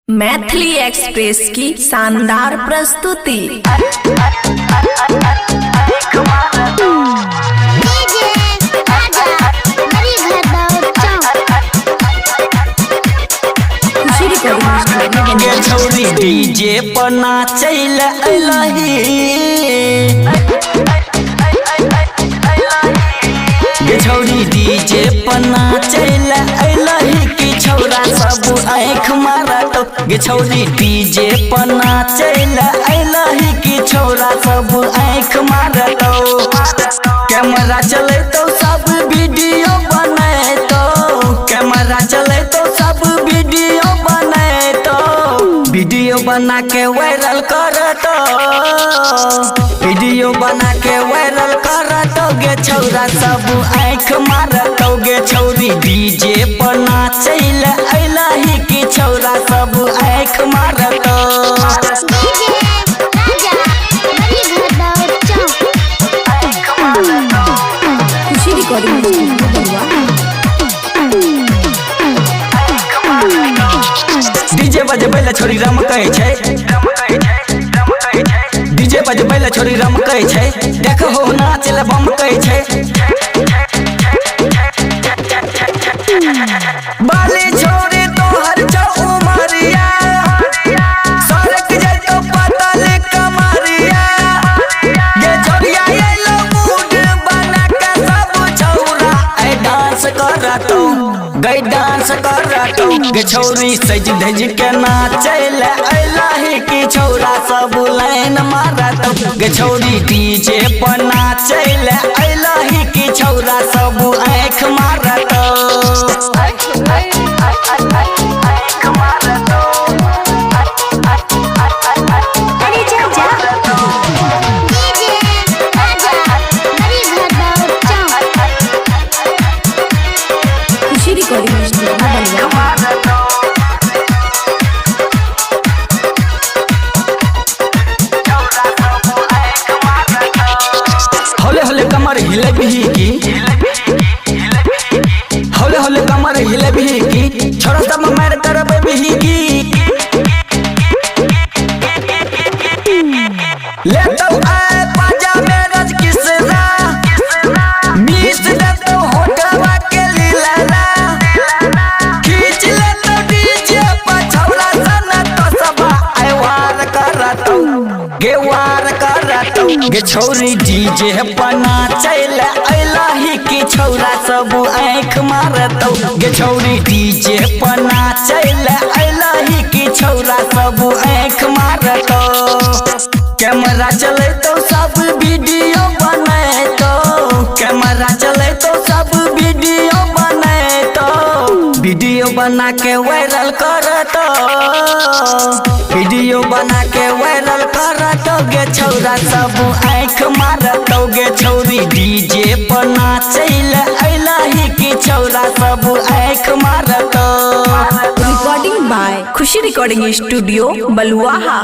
Maithili express की शानदार प्रस्तुति। डीजे पर नाचैल अइलही गे छौरी डीजे पर नाचैल अइलही कि छौरा सब आँख मारत गे छौरी डीजे पर नाचैल अइलही कि छौरा सब आँख मारत कैमरा चलैतो सब वीडियो बनैतो कैमरा चलैतो सब वीडियो बनैतो वीडियो बना के वायरल करतो वीडियो बना के वायरल करतो गे छौरा सब आँख मारतो गे छौरी डीजे पर नाचैल अइलही कि छौरा सब आँख मारतो। डीजे बजबैला छोरी रम कहै छै डीजे बजबैला छोरी रम कहै छै देखो हो नाचल बम कहै छै बाली छोरी तोहर छौ उमरिया सरक जइतो पतल कमरिया गे छोरिया एलो मूड बना के सब छौरा ए डांस करतो गई डांस करतो गे छौरी सज धज के नाचैल अइलही कि छौरा सब लाइन मारतो गे छौरी डीजे पर नाचैल अइलही कि छौरा सब आँख मारतो। होले होले कमर हिले भी की होले होले कमर हिले भी की छोरा सब मार करबे भी की लेतो आए पाजा में रज किसरा बीस देतो होटवा के लीला खींच लेतो डीजे पर छौरा सन तो सब आए वार करतो गे वार करतो गे छौरी डीजे पर नाचैल अइलही कि छौरा सब आँख मारतो गे छौरी डीजे पर नाचैल अइलही कि छौरा सब आँख मारतो कैमरा चलैतो सब वीडियो बनैतो कैमरा चलैतो सब वीडियो बनैतो वीडियो बना के वायरल करतो वीडियो बना के वायरल करतो गे छौरा सब आँख मारतो गे छौरी डीजे पर नाचैल अइलही कि छौरा सब आँख मारतो। Recording by Khushi recording studio Baluaha.